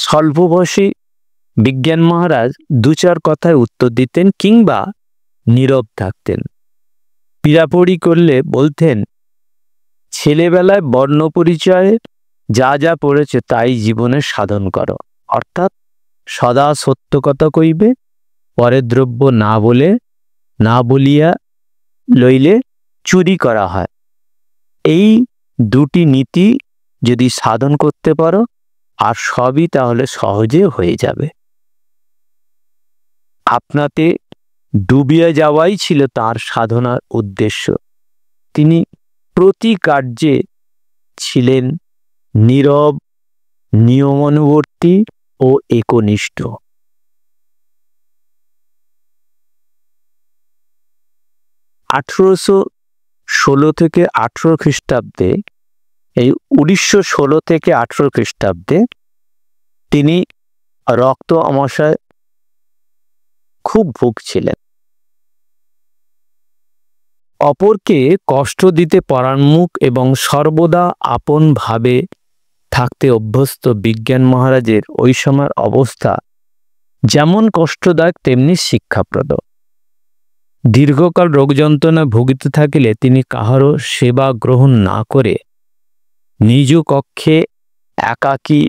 স্বল্পভাষী বিজ্ঞান মহারাজ দু চার কথায় উত্তর দিতেন কিংবা নীরব থাকতেন। পীড়াপড়ি করলে বলতেন, ছেলেবেলায় বর্ণ পরিচয়ে যা যা পড়েছে তাই জীবনে সাধন করো, অর্থাৎ সদা সত্য কথা কইবে, পরের দ্রব্য না বলিয়া লইলে চুরি করা হয়। এই দুটি নীতি যদি সাধন করতে পারো আর সবই তাহলে সহজে হয়ে যাবে। আপনাতে ডুবিয়ে যাওয়াই ছিল তার সাধনার উদ্দেশ্য। তিনি প্রতি কার্যে ছিলেন নীরব, নিয়মানুবর্তী ও একনিষ্ঠ। 1816 থেকে 18 খ্রিস্টাব্দে, এই 1916 থেকে 18 খ্রিস্টাব্দে তিনি রক্ত আমাশয় খুব ভুগছিলেন। অপরকে কষ্ট দিতে পরাঙ্মুখ এবং সর্বদা আপন ভাবে থাকতে অভ্যস্ত বিজ্ঞান মহারাজের ওই সময়ের অবস্থা যেমন কষ্টদায়ক তেমনি শিক্ষাপ্রদ। দীর্ঘকাল রোগ যন্ত্রণা ভুগিতে থাকিলে তিনি কাহারও সেবা গ্রহণ না করে নিজ কক্ষে একাকী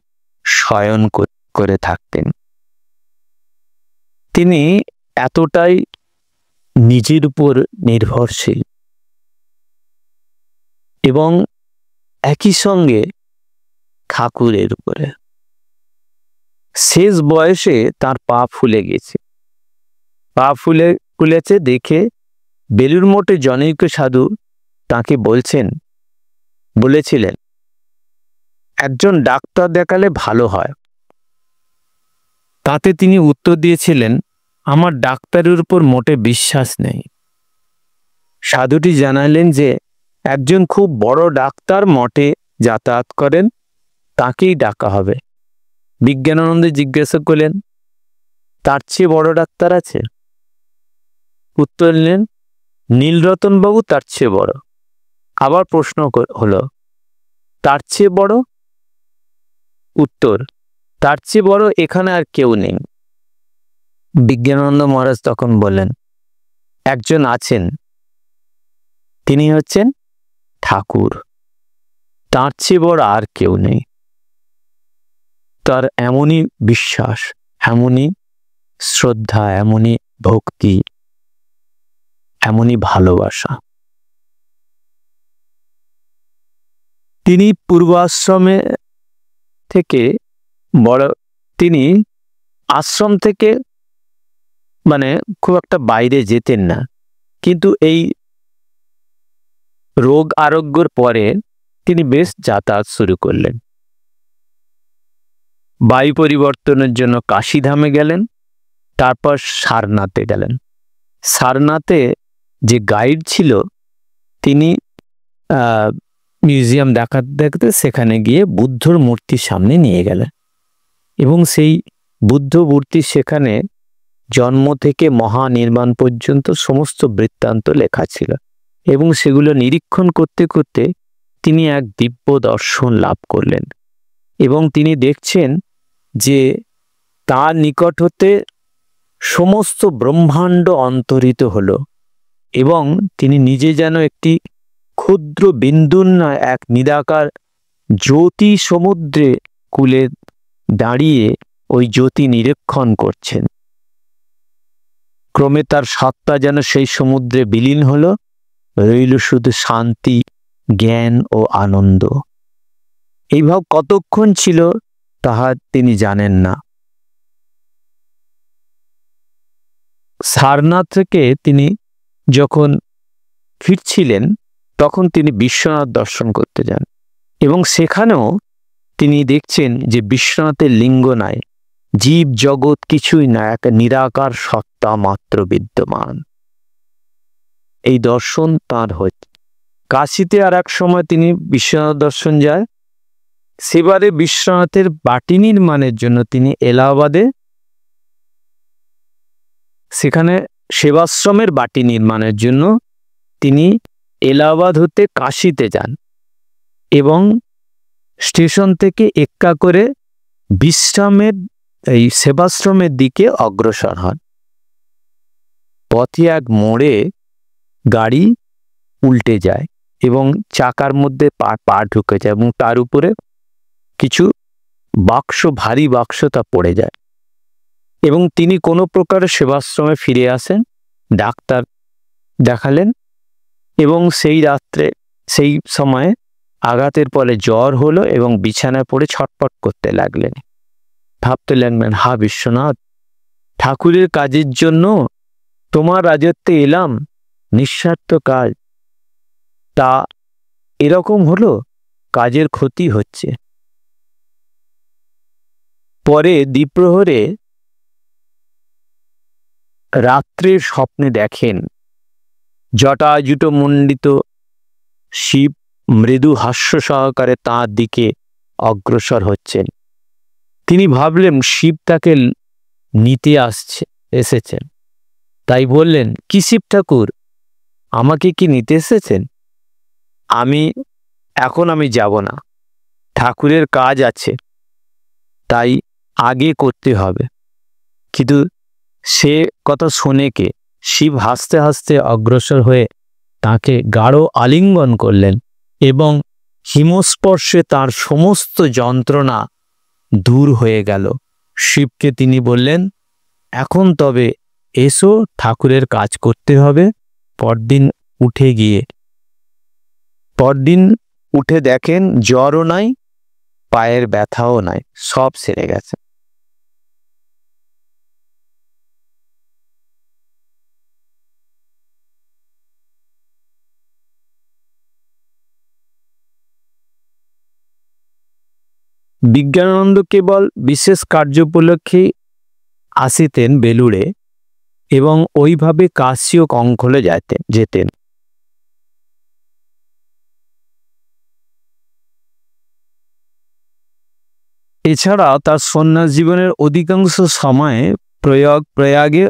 শয়ন করে থাকতেন। তিনি এতটাই নিজের উপর নির্ভরশীল এবং একই সঙ্গে ঠাকুরের উপরে। শেষ বয়সে তার পা ফুলে গেছে। ফুলেছে দেখে বেলুর মঠে জনৈক সাধু তাকে বলেছিলেন, একজন ডাক্তার দেখালে ভালো হয়। তাতে তিনি উত্তর দিয়েছিলেন, আমার ডাক্তারের উপর মোটে বিশ্বাস নেই। সাধুটি জানালেন যে একজন খুব বড় ডাক্তার মঠে যাতায়াত করেন, তাকেই ডাকা হবে। বিজ্ঞানানন্দে জিজ্ঞাসা করলেন, তার চেয়ে বড় ডাক্তার আছে? উত্তর দিলেন, নীলরতনবাবু তার চেয়ে বড়। আবার প্রশ্ন হলো, তার চেয়ে বড়? উত্তর, তার চেয়ে বড় এখানে আর কেউ নেই। বিজ্ঞানানন্দ মহারাজ তখন বললেন, একজন আছেন, তিনি হচ্ছেন ঠাকুর, তার চেয়ে বড় আর কেউ নেই। তার এমনই বিশ্বাস, এমনই শ্রদ্ধা, এমনই ভক্তি, এমনই ভালোবাসা। তিনি পূর্বাশ্রমে থেকে তিনি আশ্রম থেকে খুব একটা বাইরে যেতেন না, কিন্তু এই রোগ আরোগ্যের পরে তিনি বেশ যাতায়াত শুরু করলেন। বায়ু পরিবর্তনের জন্য কাশীধামে গেলেন, তারপর সারনাথে গেলেন। সারনাথে যে গাইড ছিল তিনি মিউজিয়াম দেখাতে দেখতে সেখানে গিয়ে বুদ্ধর মূর্তির সামনে নিয়ে গেলেন এবং সেই বুদ্ধ মূর্তির সেখানে জন্ম থেকে মহানির্বাণ পর্যন্ত সমস্ত বৃত্তান্ত লেখা ছিল এবং সেগুলো নিরীক্ষণ করতে করতে তিনি এক দিব্য দর্শন লাভ করলেন এবং তিনি দেখছেন যে তার নিকট হতে সমস্ত ব্রহ্মাণ্ড অন্তরিত হলো এবং তিনি নিজে যেন একটি ক্ষুদ্র বিন্দুর নয়, এক নিরাকার জ্যোতি সমুদ্রে কূলে দাঁড়িয়ে ওই জ্যোতি নিরীক্ষণ করছেন। ক্রমে তার সত্তা যেন সেই সমুদ্রে বিলীন হলো, রইল শুধু শান্তি, জ্ঞান ও আনন্দ। এই ভাব কতক্ষণ ছিল তাহা তিনি জানেন না। সারনাথ থেকে তিনি যখন ফিরছিলেন তখন তিনি বিশ্বনাথ দর্শন করতে যান এবং সেখানেও তিনি দেখছেন যে বিশ্বনাথের লিঙ্গ নাই, জীব জগৎ কিছুই না, এক নিরাকার সত্তা মাত্র বিদ্যমান। এই দর্শন তাঁর হচ্ছে। কাশীতে আর এক সময় তিনি বিশ্বনাথ দর্শন যায়। সেবারে বিশ্বনাথের বাটি নির্মাণের জন্য তিনি এলাহাবাদে সেখানে সেবাশ্রমের বাটি নির্মাণের জন্য তিনি এলাহাবাদ হতে কাশীতে যান এবং স্টেশন থেকে এক্কা করে বিশ্রামের এই সেবাশ্রমের দিকে অগ্রসর হন। পথে এক মোড়ে গাড়ি উল্টে যায় এবং চাকার মধ্যে পা ঢুকে যায় এবং তার উপরে কিছু বাক্স, ভারী বাক্স তা পড়ে যায় এবং তিনি কোনো প্রকারে সেবাশ্রমে ফিরে আসেন। ডাক্তার দেখালেন এবং সেই রাত্রে সেই সময়ে আঘাতের ফলে জ্বর হলো এবং বিছানায় পড়ে ছটফট করতে লাগলেন। ভাবতে লাগলেন, হা বিশ্বনাথ, ঠাকুরের কাজের জন্য তোমার রাজত্বে এলাম, নিঃস্বার্থ কাজ, তা এরকম হলো, কাজের ক্ষতি হচ্ছে। পরে দ্বিপ্রহরে রাত্রের স্বপ্নে দেখেন জটাজুটো মণ্ডিত শিব মৃদু হাস্য সহকারে তাঁর দিকে অগ্রসর হচ্ছেন। তিনি ভাবলেন শিব তাকে নিতে এসেছেন। তাই বললেন, কি শিব ঠাকুর, আমাকে কি নিতে এসেছেন? এখন আমি যাব না, ঠাকুরের কাজ আছে, তাই আগে করতে হবে। কিন্তু সে কথা শোনে কে? শিব হাসতে হাসতে অগ্রসর হয়ে তাকে গাঢ় আলিঙ্গন করলেন এবং হিমস্পর্শে তার সমস্ত যন্ত্রণা দূর হয়ে গেল। শিবকে তিনি বললেন, এখন তবে এসো, ঠাকুরের কাজ করতে হবে। পরদিন উঠে দেখেন জ্বরও নাই, পায়ের ব্যথাও নাই, সব সেরে গেছে। বিজ্ঞানানন্দ কেবল বিশেষ কার্য উপলক্ষে আসিতেন বেলুড়ে এবং ওইভাবে কাশী ও কঙ্খলে যেতেন। এছাড়া তার সন্ন্যাস জীবনের অধিকাংশ সময়ে প্রয়াগে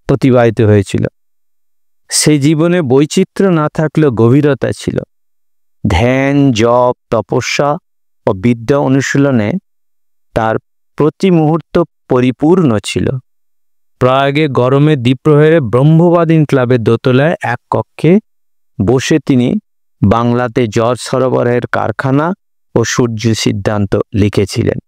অতিবাহিত হয়েছিল। সেই জীবনে বৈচিত্র্য না থাকলেও গভীরতা ছিল। ধ্যান, জপ, তপস্যা ও বিদ্যা অনুশীলনে তার প্রতি মুহূর্ত পরিপূর্ণ ছিল। প্রয়াগে গরমে দ্বিপ্রহরে ব্রহ্মবাদীন ক্লাবের দোতলায় এক কক্ষে বসে তিনি বাংলাতে জল সরবরাহের কারখানা ও সূর্য সিদ্ধান্ত লিখেছিলেন।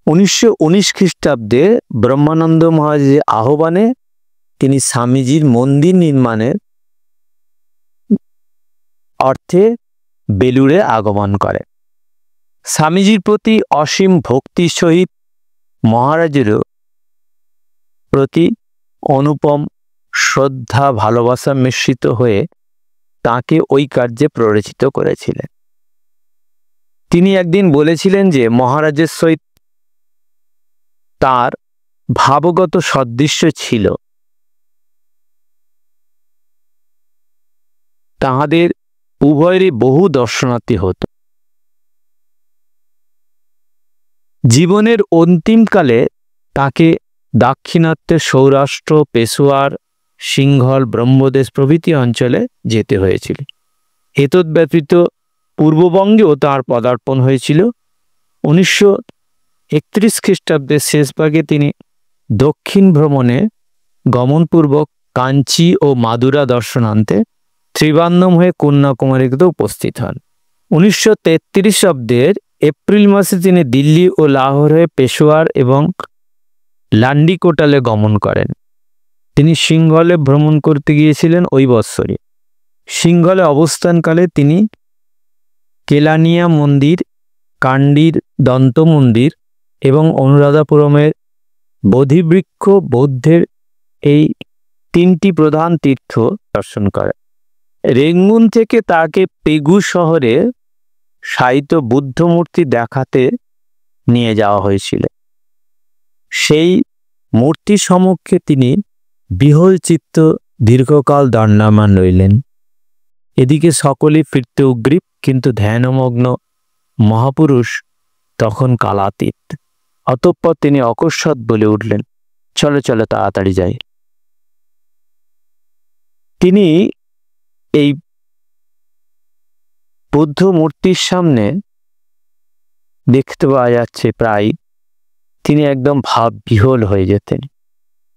1919 খ্রিস্টাব্দে ব্রহ্মানন্দ মহারাজের আহ্বানে তিনি স্বামীজির মন্দির নির্মাণের অর্থে বেলুড়ে আগমন করেন। স্বামীজির প্রতি অসীম ভক্তির সহিত মহারাজেরও প্রতি অনুপম শ্রদ্ধা ভালোবাসা মিশ্রিত হয়ে তাকে ওই কার্যে প্ররোচিত করেছিলেন। তিনি একদিন বলেছিলেন যে মহারাজের সহিত তার ভাবগত সদৃশ্য ছিল। তাহাদের উভয়েরই বহু দর্শনার্থী হতো। জীবনের অন্তিমকালে তাকে দাক্ষিণাত্যের সৌরাষ্ট্র, পেশোয়ার, সিংহল, ব্রহ্মদেশ প্রভৃতি অঞ্চলে যেতে হয়েছিল। এতদ্ব্যতীত পূর্ববঙ্গেও তাঁর পদার্পণ হয়েছিল। 1931 খ্রিস্টাব্দের শেষভাগে তিনি দক্ষিণ ভ্রমণে গমনপূর্বক কাঞ্চি ও মাদুরা দর্শনান্তে ত্রিবান্ধম হয়ে কন্যাকুমারীতে উপস্থিত হন। 1933 অব্দের এপ্রিল মাসে তিনি দিল্লি ও লাহোর হয়ে পেশোয়ার এবং লান্ডিকোটালে গমন করেন। তিনি সিংহলে ভ্রমণ করতে গিয়েছিলেন ওই বৎসরে। সিংহলে অবস্থানকালে তিনি কেলানিয়া মন্দির, কান্ডির দন্ত মন্দির এবং অনুরাধাপুরমের বোধিবৃক্ষ বৌদ্ধের এই 3টি প্রধান তীর্থ দর্শন করেন। রেঙ্গুন থেকে তাকে পেগু শহরে শায়িত বুদ্ধ মূর্তি দেখাতে নিয়ে যাওয়া হয়েছিল। সেই মূর্তি সম্মুখে তিনি বিহ্বল চিত্ত দীর্ঘকাল দণ্ডায়মান রইলেন। এদিকে সকলেই ফিরতে উদ্গ্রীব, কিন্তু ধ্যানমগ্ন মহাপুরুষ তখন কালাতীত। অতঃপর তিনি অকস্মাৎ বলে উঠলেন, চলো চলো তাড়াতাড়ি যাই। তিনি এই বুদ্ধ মূর্তির সামনে দেখতে পাওয়া যাচ্ছে প্রায় তিনি একদম ভাব বিহ্বল হয়ে যেতেন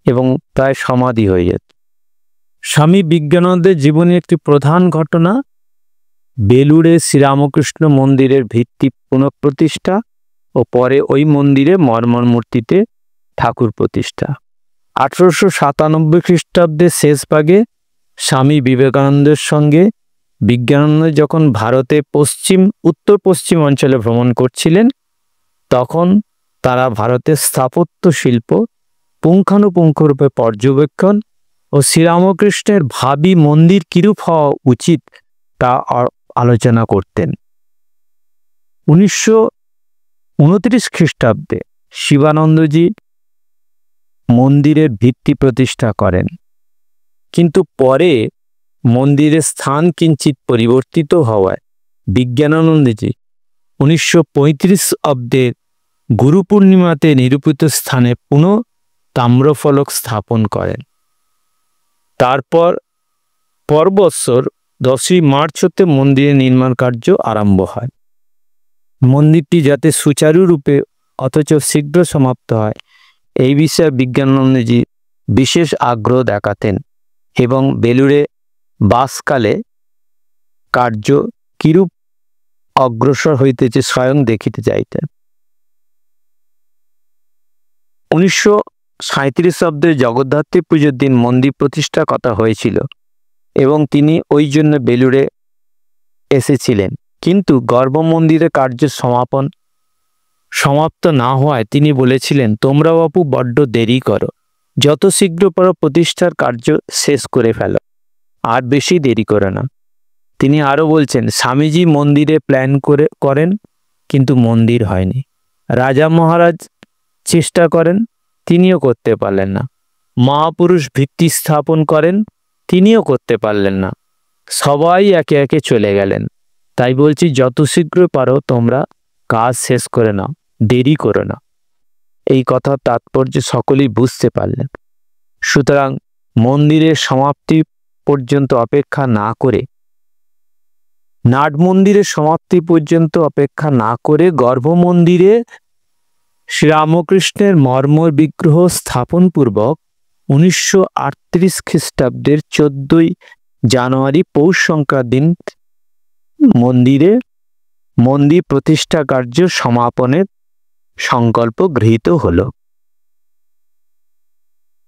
এবং প্রায় সমাধি হয়ে যেত। স্বামী বিজ্ঞানন্দের জীবনের একটি প্রধান ঘটনা বেলুড়ে শ্রীরামকৃষ্ণ মন্দিরের ভিত্তি পুনঃপ্রতিষ্ঠা ও পরে ওই মন্দিরে মর্মর মূর্তিতে ঠাকুর প্রতিষ্ঠা। 1897 খ্রিস্টাব্দের শেষ ভাগে স্বামী বিবেকানন্দের সঙ্গে বিজ্ঞানন্দ যখন ভারতে উত্তর পশ্চিম অঞ্চলে ভ্রমণ করছিলেন, তখন তারা ভারতের স্থাপত্য শিল্প পুঙ্খানুপুঙ্খরূপে পর্যবেক্ষণ ও শ্রীরামকৃষ্ণের ভাবী মন্দির কিরূপ হওয়া উচিত তা আলোচনা করতেন। 1929 খ্রিস্টাব্দে শিবানন্দজি মন্দিরের ভিত্তি প্রতিষ্ঠা করেন, কিন্তু পরে মন্দিরের স্থান কিঞ্চিত পরিবর্তিত হওয়ায় বিজ্ঞানানন্দজি 1935 অব্দের গুরু পূর্ণিমাতে নিরূপিত স্থানে পুনঃ তাম্রফলক স্থাপন করেন। তারপর বৎসর 10ই মার্চ হতে মন্দিরের নির্মাণ কার্য আরম্ভ হয়। মন্দিরটি যাতে সুচারুরূপে অথচ শীঘ্র সমাপ্ত হয় এই বিষয়ে বিজ্ঞানানন্দজি বিশেষ আগ্রহ দেখাতেন এবং বেলুড়ে বাসকালে কার্য কিরূপ অগ্রসর হইতেছে স্বয়ং দেখিতে চাইতেন। 1937 অব্দে জগদ্ধাত্রী পুজোর দিন মন্দির প্রতিষ্ঠার কথা হয়েছিল এবং তিনি ওই জন্য বেলুড়ে এসেছিলেন, কিন্তু গর্ভমন্দিরের কার্য সমাপ্ত না হওয়ায় তিনি বলেছিলেন, তোমরা বাপু বড্ড দেরি করো, যত শীঘ্র পারো প্রতিষ্ঠার কার্য শেষ করে ফেলো, আর বেশি দেরি করে না। তিনি আরও বলছেন, স্বামীজি মন্দিরে প্ল্যান করেন কিন্তু মন্দির হয়নি। রাজা মহারাজ চেষ্টা করেন, তিনিও করতে পারলেন না। মহাপুরুষ ভিত্তি স্থাপন করেন, তিনিও করতে পারলেন না। সবাই একে একে চলে গেলেন। তাই বলছি, যত শীঘ্র পারো তোমরা কাজ শেষ করে নাও, দেরি করো না। এই কথার তাৎপর্য সকলেই বুঝতে পারলেন। সুতরাং মন্দিরের সমাপ্তি পর্যন্ত অপেক্ষা না করে নাট মন্দিরের সমাপ্তি পর্যন্ত অপেক্ষা না করে গর্ভমন্দিরে শ্রীরামকৃষ্ণের মর্মর বিগ্রহ স্থাপন পূর্বক 1938 খ্রিস্টাব্দের 14ই জানুয়ারি পৌষ সংক্রান্তির দিন মন্দির প্রতিষ্ঠা কার্য সমাপনের সংকল্প গৃহীত হল।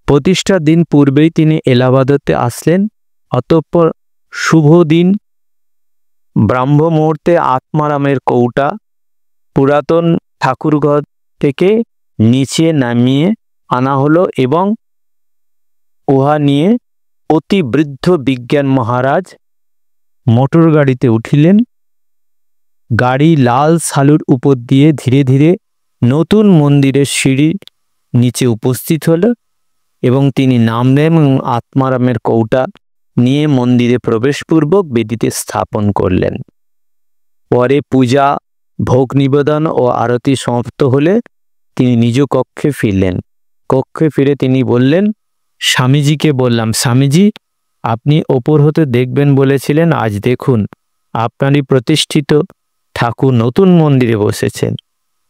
প্রতিষ্ঠার দিন পূর্বেই তিনি এলাহাবাদে আসলেন। অতঃপর শুভ দিন ব্রাহ্ম মুহূর্তে আত্মারামের কৌটা পুরাতন ঠাকুরঘর থেকে নিচে নামিয়ে আনা হলো এবং উহা নিয়ে অতি বৃদ্ধ বিজ্ঞান মহারাজ মোটর গাড়িতে উঠিলেন। গাড়ি লাল সালুর উপর দিয়ে ধীরে ধীরে নতুন মন্দিরের সিঁড়ি নিচে উপস্থিত হল এবং তিনি নামলেন এবং আত্মারামের কৌটা নিয়ে মন্দিরে প্রবেশপূর্বক বেদিতে স্থাপন করলেন। পরে পূজা, ভোগ নিবেদন ও আরতি সমাপ্ত হলে তিনি নিজ কক্ষে ফিরলেন। কক্ষে ফিরে তিনি বললেন, স্বামীজিকে বললাম, স্বামীজি, আপনি ওপর হতে দেখবেন বলেছিলেন, আজ দেখুন আপনারই প্রতিষ্ঠিত ঠাকুর নতুন মন্দিরে বসেছেন।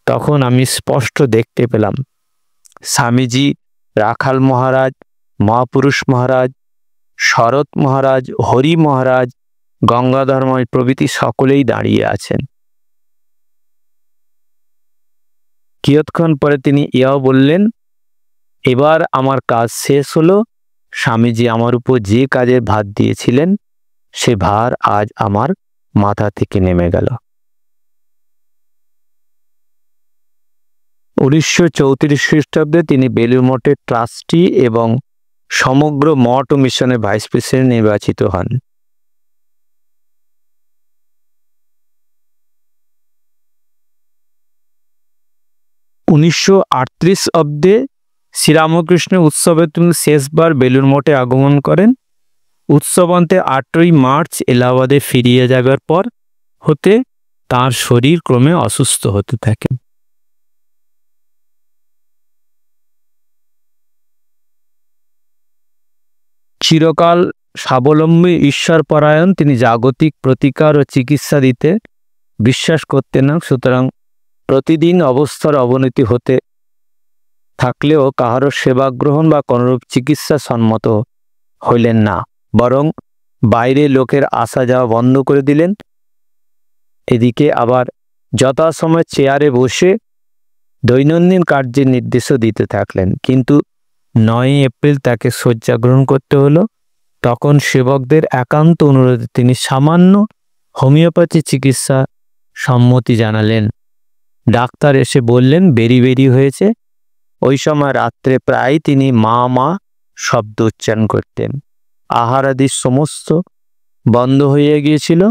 তখন আমি স্পষ্ট দেখতে পেলাম স্বামীজি, রাখাল মহারাজ, মহাপুরুষ মহারাজ, শরৎ মহারাজ, হরি মহারাজ গঙ্গাধরময় প্রভৃতি সকলেই দাঁড়িয়ে আছেন। কিয়ৎক্ষণ পরে তিনি ইহাও বললেন, এবার আমার কাজ শেষ হলো। স্বামীজি আমার উপর যে কাজের ভার দিয়েছিলেন সে ভার আজ আমার মাথা থেকে নেমে গেল। 1934 খ্রিস্টাব্দে তিনি বেলুড় মঠের ট্রাস্টি এবং সমগ্র মঠ ও মিশনের ভাইস প্রেসিডেন্ট নির্বাচিত হন। উনিশশো অব্দে শ্রীরামকৃষ্ণ উৎসবে তিনি শেষবার বেলুড় মঠে আগমন করেন। উৎসবান্তে 8ই মার্চ এলাহাবাদে ফিরিয়ে যাবার পর হতে তার শরীর ক্রমে অসুস্থ হতে থাকে। চিরকাল স্বাবলম্বী ঈশ্বরপরায়ণ তিনি জাগতিক প্রতিকার ও চিকিৎসা দিতে বিশ্বাস করতেন না। সুতরাং প্রতিদিন অবস্থার অবনতি হতে থাকলেও কাহারও সেবা গ্রহণ বা কোনরূপ চিকিৎসা সম্মত হইলেন না, বরং বাইরে লোকের আসা যাওয়া বন্ধ করে দিলেন। এদিকে আবার যথাসময়ে চেয়ারে বসে দৈনন্দিন কার্যের নির্দেশও দিতে থাকলেন। কিন্তু 9 এপ্রিল তাকে শয্যা গ্রহণ করতে হলো। তখন সেবকদের একান্ত অনুরোধে তিনি সামান্য হোমিওপ্যাথি চিকিৎসা সম্মতি জানালেন। ডাক্তার এসে বললেন বেরি বেরি হয়েছে। ওই সময় রাত্রে প্রায় তিনি মা মা শব্দ উচ্চারণ করতেন। আহারাদি সমস্ত বন্ধ হয়ে গিয়েছিল।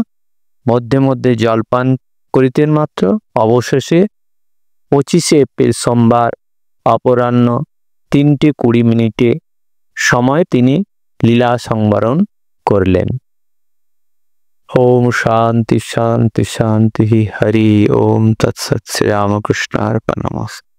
মধ্যে মধ্যে জলপান করিতেন মাত্র। অবশেষে 25 এপ্রিল সোমবার অপরাহ্ন 3:20 সময় তিনি লীলা সংবরণ করলেন। ওম শান্তি শান্তি শান্তি। হরি ওম তৎসৎ। শ্রী রামকৃষ্ণার্পণমস্তু।